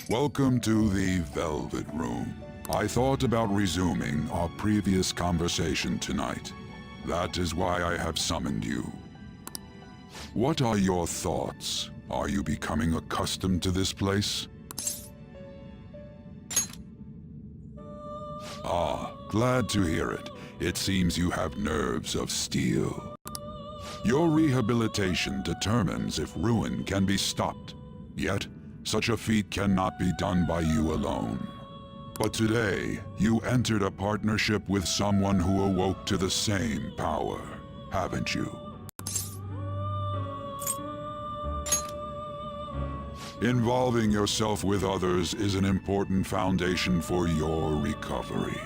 Welcome to the Velvet Room. I thought about resuming our previous conversation tonight. That is why I have summoned you. What are your thoughts? Are you becoming accustomed to this place? Ah, glad to hear it. It seems you have nerves of steel. Your rehabilitation determines if ruin can be stopped. Yet, such a feat cannot be done by you alone. But today, you entered a partnership with someone who awoke to the same power, haven't you? Involving yourself with others is an important foundation for your recovery.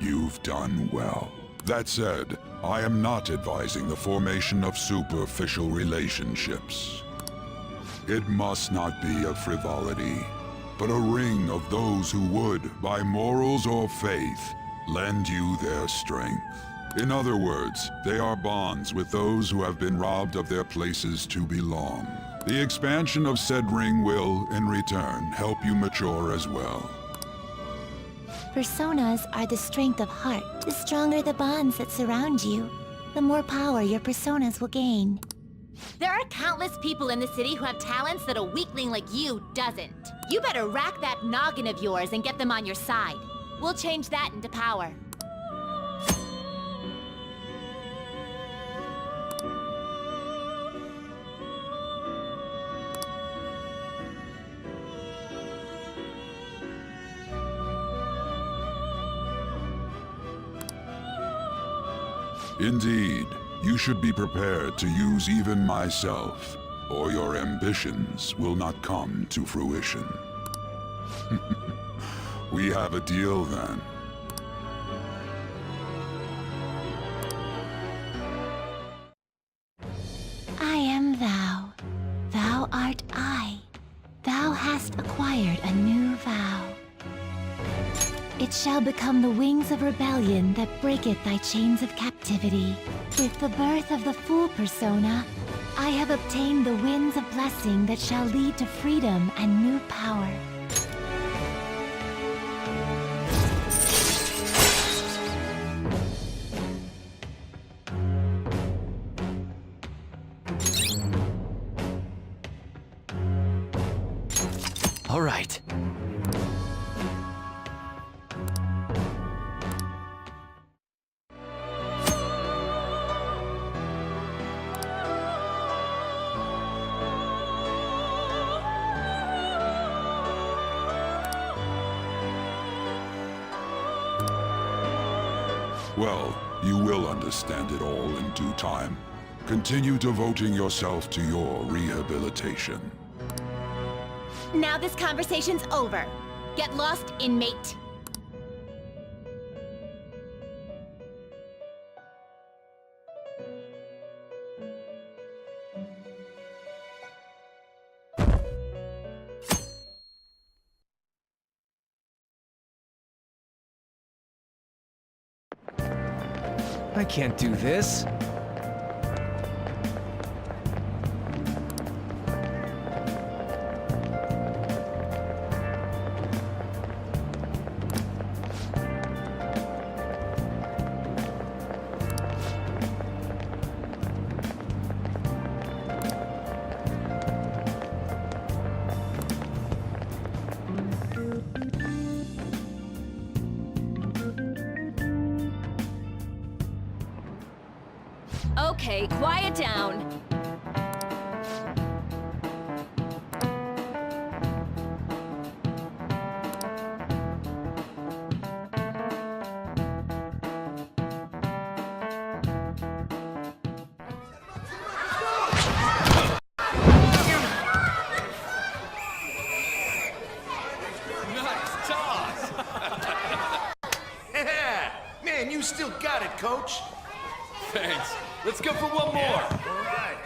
You've done well. That said, I am not advising the formation of superficial relationships. It must not be a frivolity, but a ring of those who would, by morals or faith, lend you their strength. In other words, they are bonds with those who have been robbed of their places to belong. The expansion of said ring will, in return, help you mature as well. Personas are the strength of heart. The stronger the bonds that surround you, the more power your personas will gain. There are countless people in the city who have talents that a weakling like you doesn't. You better rack that noggin of yours and get them on your side. We'll change that into power. Indeed, you should be prepared to use even myself, or your ambitions will not come to fruition. We have a deal then. I am thou. Thou art I. Thou hast acquired a new vow. It shall become the wings of rebellion that breaketh thy chains of captivity. With the birth of the Fool persona, I have obtained the winds of blessing that shall lead to freedom and new power. All right. Well, you will understand it all in due time. Continue devoting yourself to your rehabilitation. Now this conversation's over. Get lost, inmate. I can't do this. Okay, quiet down. Nice toss! Yeah! Man, you still got it, coach. Thanks. Let's go for one more. All right.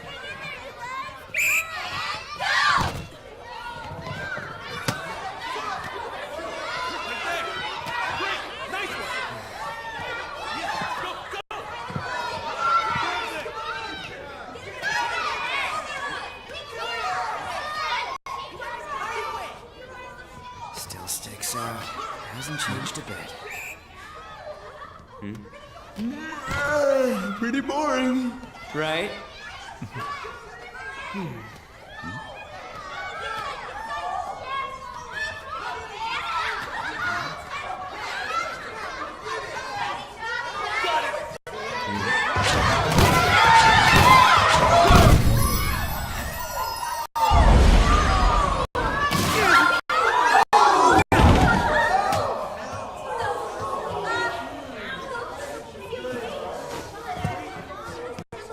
Still sticks out. Hasn't changed a bit. Pretty boring. Right?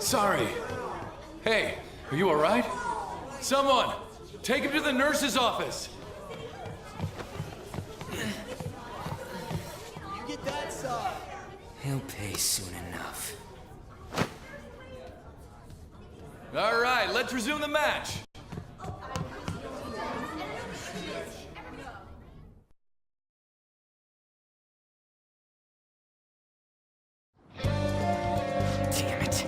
Sorry. Hey, are you alright? Someone, take him to the nurse's office. He'll pay soon enough. Alright, let's resume the match. Damn it.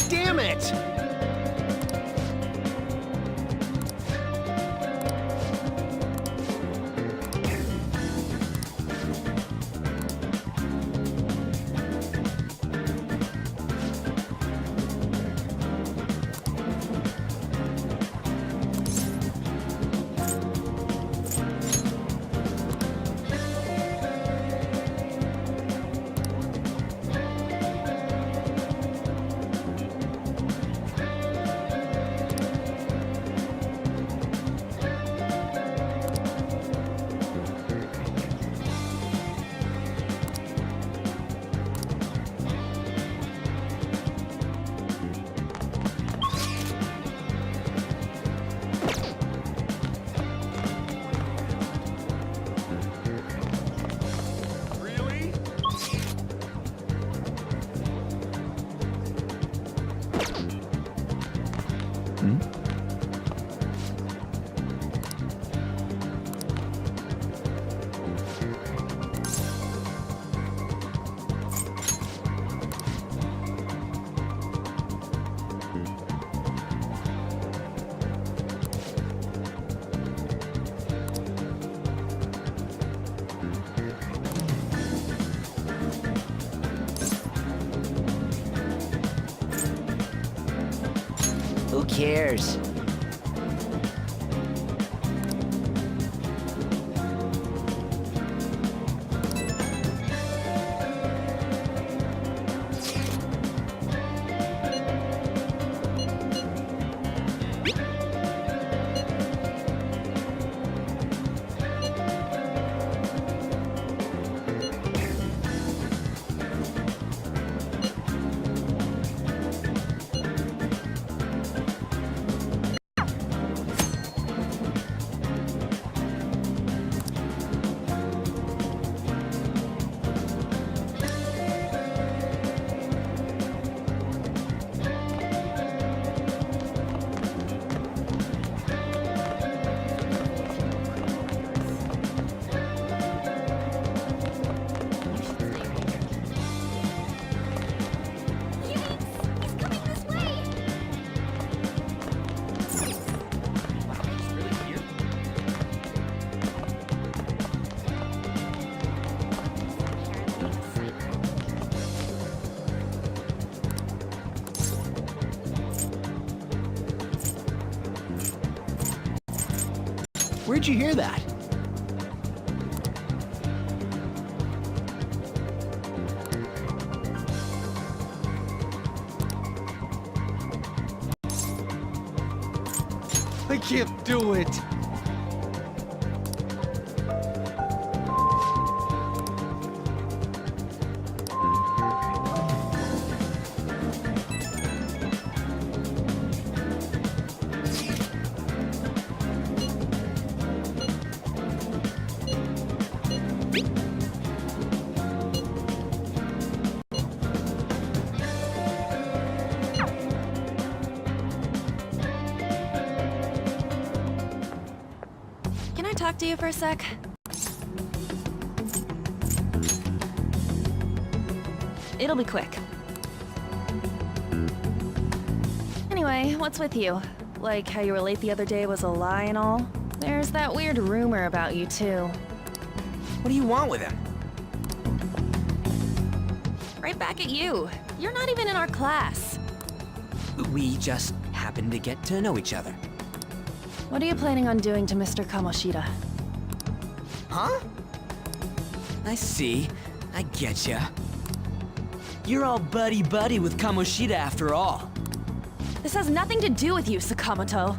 Damn it! cares? Where'd you hear that? I can't do it. Can I talk to you for a sec? It'll be quick. Anyway, what's with you? Like how you were late the other day was a lie and all? There's that weird rumor about you too. What do you want with him? Right back at you. You're not even in our class. We just happened to get to know each other. What are you planning on doing to Mr. Kamoshida? Huh? I see. I getcha. You're all buddy-buddy with Kamoshida after all. This has nothing to do with you, Sakamoto.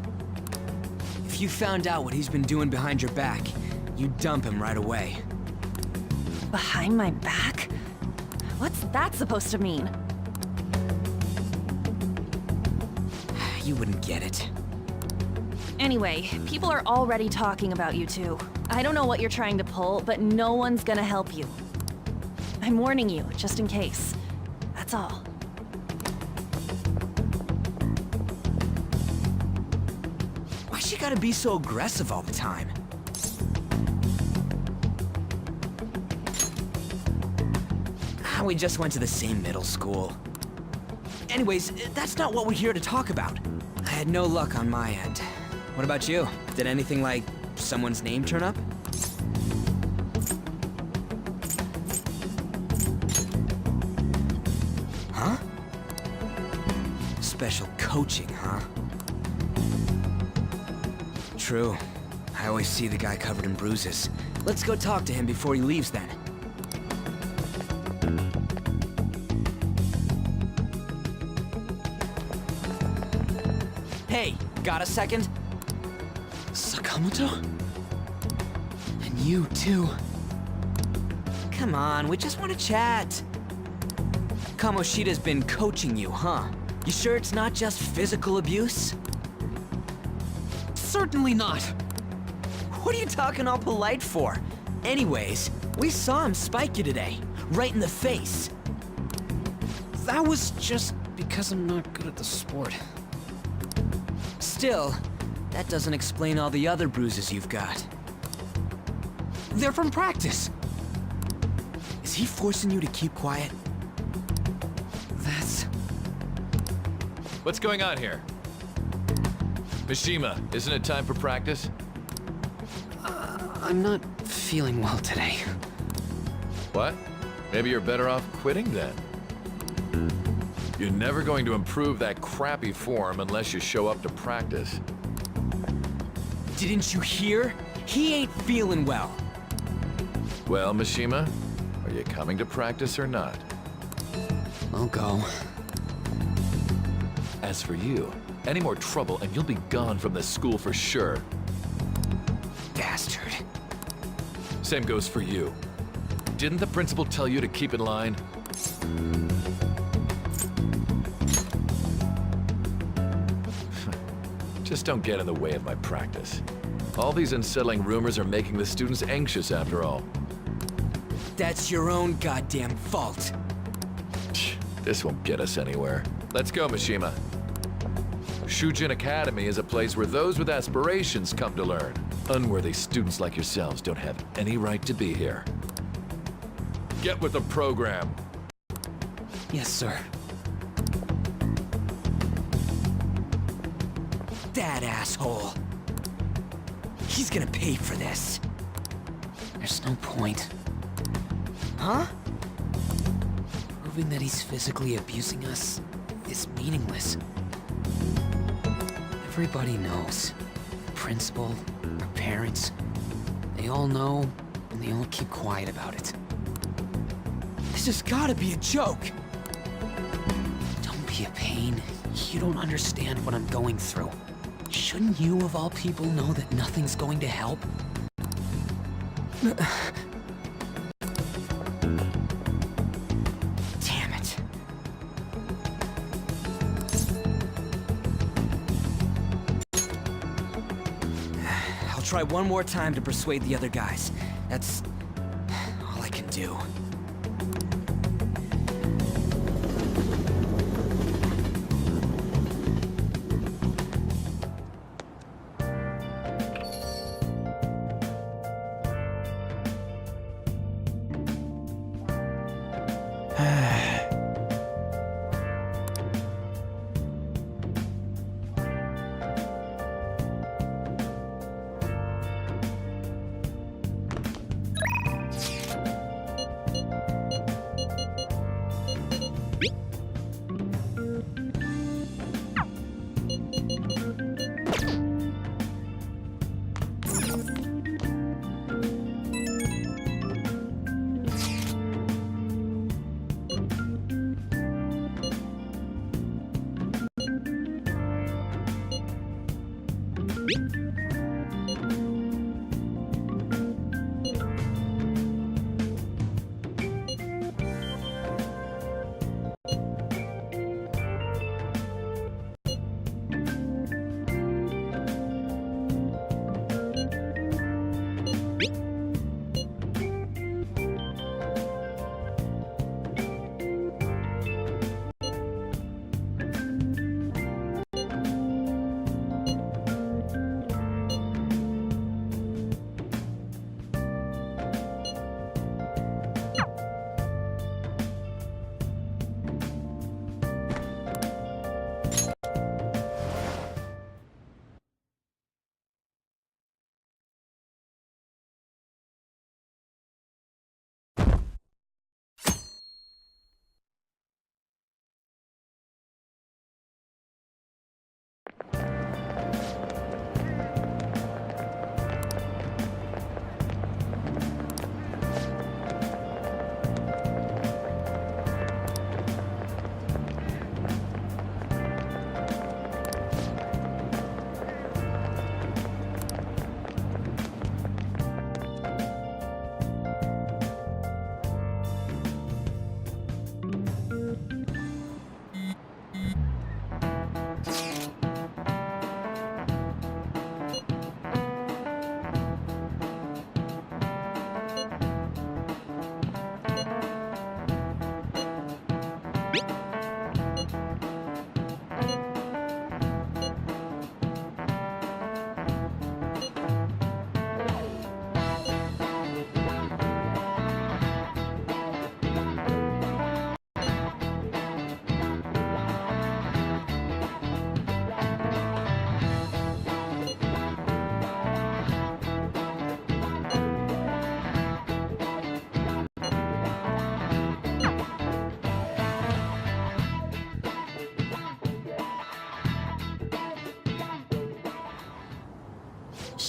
If you found out what he's been doing behind your back, you'd dump him right away. Behind my back? What's that supposed to mean? You wouldn't get it. Anyway, people are already talking about you two. I don't know what you're trying to pull, but no one's gonna help you. I'm warning you, just in case. That's all. Why she gotta be so aggressive all the time? We just went to the same middle school. Anyways, that's not what we're here to talk about. I had no luck on my end. What about you? Did anything like someone's name turn up? Huh? Special coaching, huh? True. I always see the guy covered in bruises. Let's go talk to him before he leaves then. Hey, got a second? Sakamoto? And you too. Come on, we just want to chat. Kamoshida's been coaching you, huh? You sure it's not just physical abuse? Certainly not. What are you talking all polite for? Anyways, we saw him spike you today, right in the face. That was just because I'm not good at the sport. Still, that doesn't explain all the other bruises you've got. They're from practice. Is he forcing you to keep quiet? That's... What's going on here? Mishima, isn't it time for practice? I'm not feeling well today. What? Maybe you're better off quitting then. You're never going to improve that crappy form unless you show up to practice. Didn't you hear? He ain't feeling well. Well, Mishima, are you coming to practice or not? I'll go. As for you, any more trouble and you'll be gone from this school for sure. Bastard. Same goes for you. Didn't the principal tell you to keep in line? Just don't get in the way of my practice. All these unsettling rumors are making the students anxious after all. That's your own goddamn fault. This won't get us anywhere. Let's go, Mishima. Shujin Academy is a place where those with aspirations come to learn. Unworthy students like yourselves don't have any right to be here. Get with the program. Yes, sir. That asshole. He's gonna pay for this. There's no point. Huh? Proving that he's physically abusing us is meaningless. Everybody knows. The principal, our parents, they all know, and they all keep quiet about it. This has gotta be a joke. Don't be a pain. You don't understand what I'm going through. Shouldn't you, of all people, know that nothing's going to help? Damn it. I'll try one more time to persuade the other guys. That's all I can do.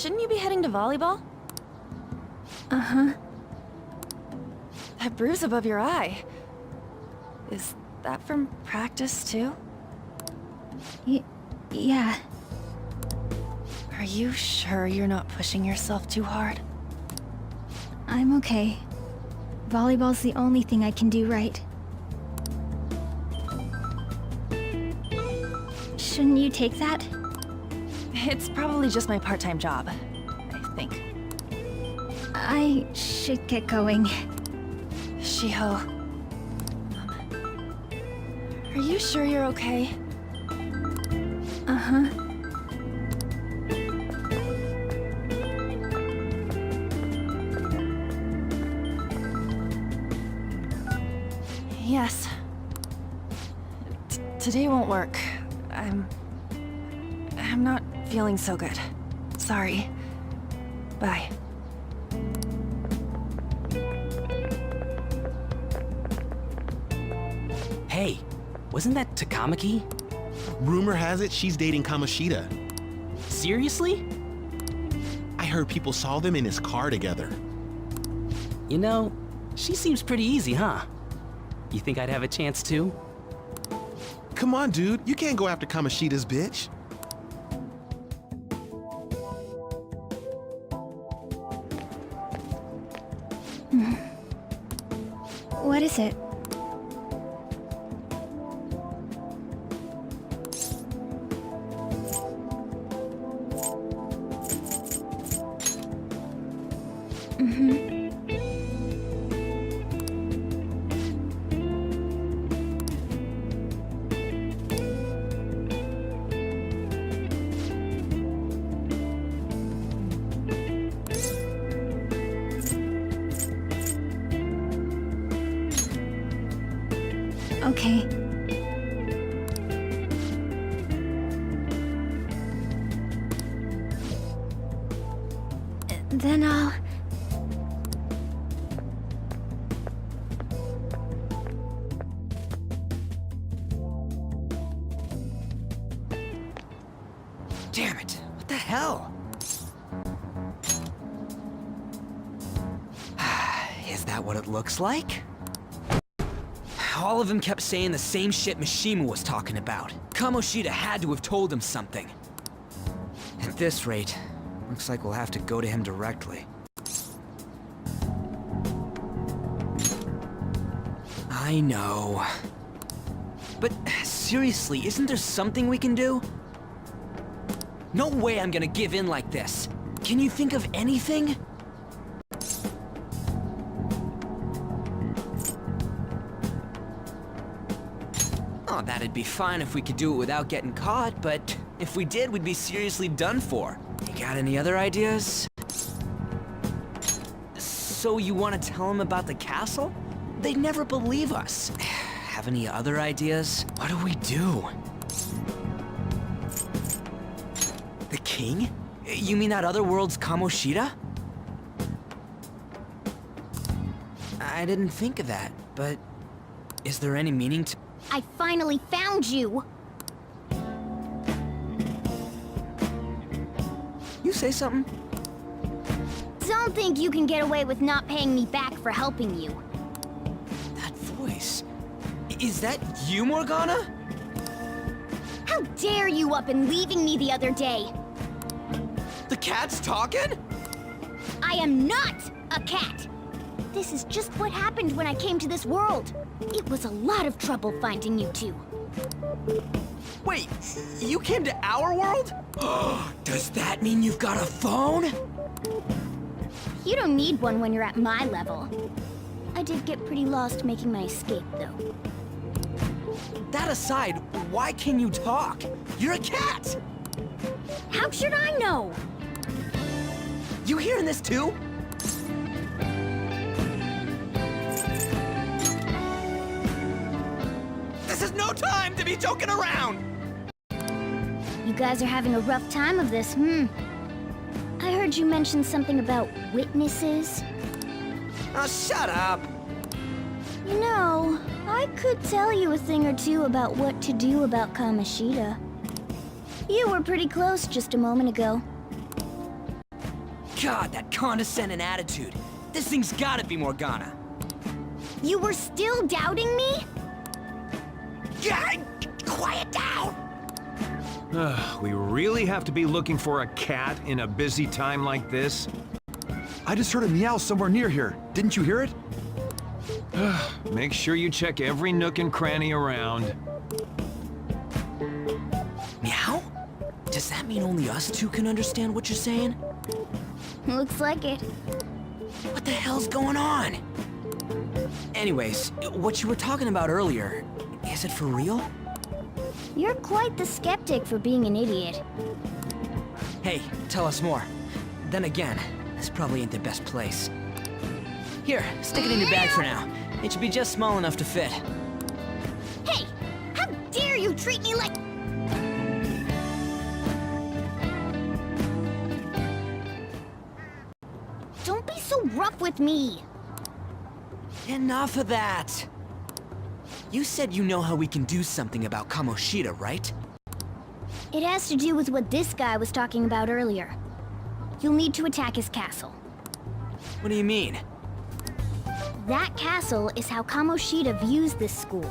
shouldn't you be heading to volleyball? Uh-huh. That bruise above your eye. Is that from practice, too? Yeah. Are you sure you're not pushing yourself too hard? I'm okay. Volleyball's the only thing I can do right. Shouldn't you take that? It's probably just my part-time job, I think. I should get going. Shiho. Are you sure you're okay? Uh-huh. Yes. Today won't work. I'm not feeling so good. Sorry. Bye. Hey, wasn't that Takamaki? Rumor has it she's dating Kamoshida. Seriously? I heard people saw them in his car together. You know, she seems pretty easy, huh? You think I'd have a chance too? Come on, dude. You can't go after Kamoshida's bitch. What is it? Okay. Then I'll... Damn it! What the hell? Is that what it looks like? All of them kept saying the same shit Mishima was talking about. Kamoshida had to have told him something. At this rate, looks like we'll have to go to him directly. I know. But seriously, isn't there something we can do? No way I'm gonna give in like this. Can you think of anything? Oh, that'd be fine if we could do it without getting caught, but if we did, we'd be seriously done for. You got any other ideas? So you want to tell them about the castle? They'd never believe us. Have any other ideas? What do we do? The king? You mean that other world's Kamoshida? I didn't think of that, but is there any meaning to... I finally found you! You say something? Don't think you can get away with not paying me back for helping you. That voice... Is that you, Morgana? How dare you up and leaving me the other day? The cat's talking? I am not a cat! This is just what happened when I came to this world. It was a lot of trouble finding you two. Wait, you came to our world? Does that mean you've got a phone? You don't need one when you're at my level. I did get pretty lost making my escape, though. That aside, why can you talk? You're a cat! How should I know? You hearing this too? This is no time to be joking around! You guys are having a rough time of this, I heard you mention something about witnesses. Oh, shut up! You know, I could tell you a thing or two about what to do about Kamoshida. You were pretty close just a moment ago. God, that condescending attitude. This thing's gotta be Morgana. You were still doubting me? Yeah, quiet down! We really have to be looking for a cat in a busy time like this? I just heard a meow somewhere near here. Didn't you hear it? Make sure you check every nook and cranny around. Meow? Does that mean only us two can understand what you're saying? Looks like it. What the hell's going on? Anyways, what you were talking about earlier, is it for real? You're quite the skeptic for being an idiot. Hey, tell us more. Then again, this probably ain't the best place. Here, stick it in your bag for now. It should be just small enough to fit. Hey! How dare you treat me like... Don't be so rough with me! Enough of that! You said you know how we can do something about Kamoshida, right? It has to do with what this guy was talking about earlier. You'll need to attack his castle. What do you mean? That castle is how Kamoshida views this school.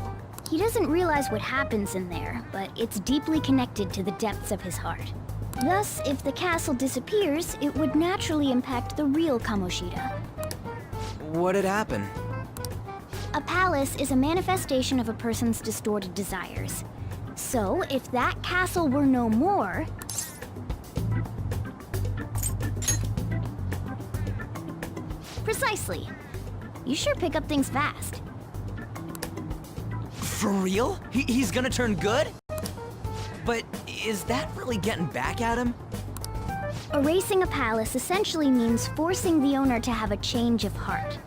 He doesn't realize what happens in there, but it's deeply connected to the depths of his heart. Thus, if the castle disappears, it would naturally impact the real Kamoshida. What'd happen? A palace is a manifestation of a person's distorted desires. So, if that castle were no more... Precisely. You sure pick up things fast. For real? He's gonna turn good? But is that really getting back at him? Erasing a palace essentially means forcing the owner to have a change of heart.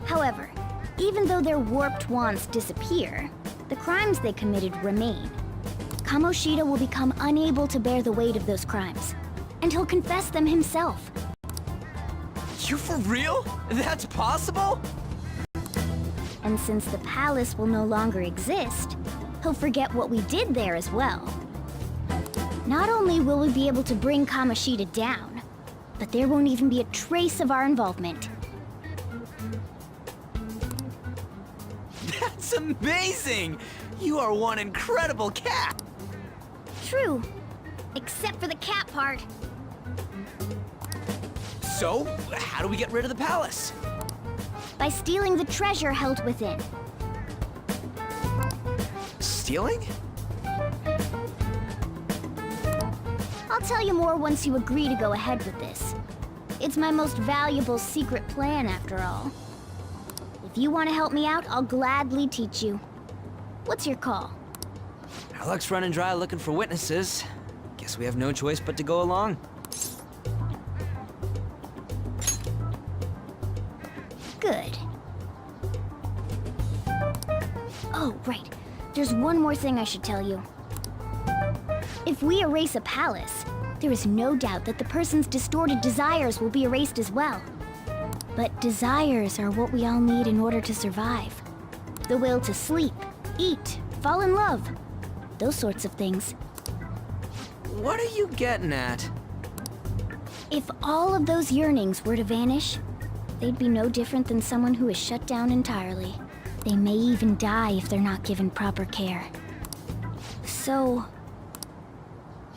However, even though their warped wants disappear, the crimes they committed remain. Kamoshida will become unable to bear the weight of those crimes, and he'll confess them himself. You for real? That's possible? And since the palace will no longer exist, he'll forget what we did there as well. Not only will we be able to bring Kamoshida down, but there won't even be a trace of our involvement. That's amazing! You are one incredible cat! True, except for the cat part. So, how do we get rid of the palace? By stealing the treasure held within. Stealing? I'll tell you more once you agree to go ahead with this. It's my most valuable secret plan, after all. If you want to help me out, I'll gladly teach you. What's your call? Our luck's running dry looking for witnesses. Guess we have no choice but to go along. Good. Oh, right. There's one more thing I should tell you. If we erase a palace, there is no doubt that the person's distorted desires will be erased as well. But desires are what we all need in order to survive. The will to sleep, eat, fall in love. Those sorts of things. What are you getting at? If all of those yearnings were to vanish, they'd be no different than someone who is shut down entirely. They may even die if they're not given proper care. So...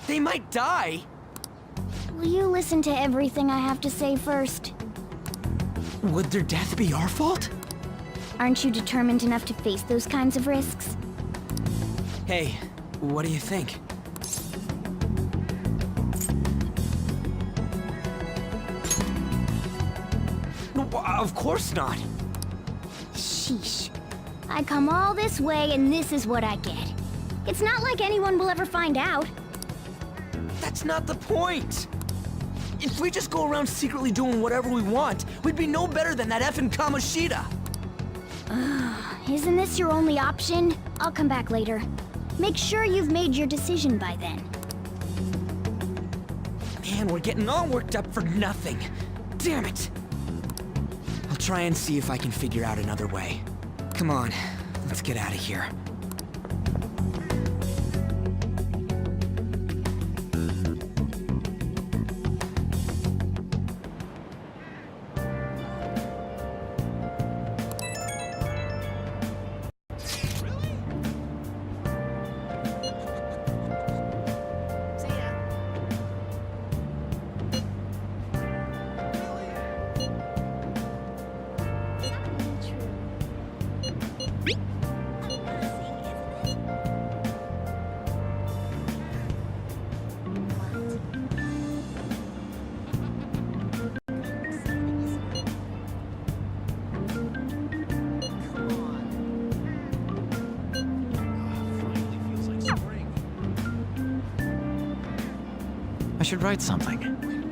They might die! will you listen to everything I have to say first? Would their death be our fault? Aren't you determined enough to face those kinds of risks? Hey, what do you think? No, of course not. Sheesh. I come all this way and this is what I get. It's not like anyone will ever find out. That's not the point! If we just go around secretly doing whatever we want, we'd be no better than that effing Kamoshida! Isn't this your only option? I'll come back later. Make sure you've made your decision by then. Man, we're getting all worked up for nothing. Damn it! I'll try and see if I can figure out another way. Come on, let's get out of here. should write something.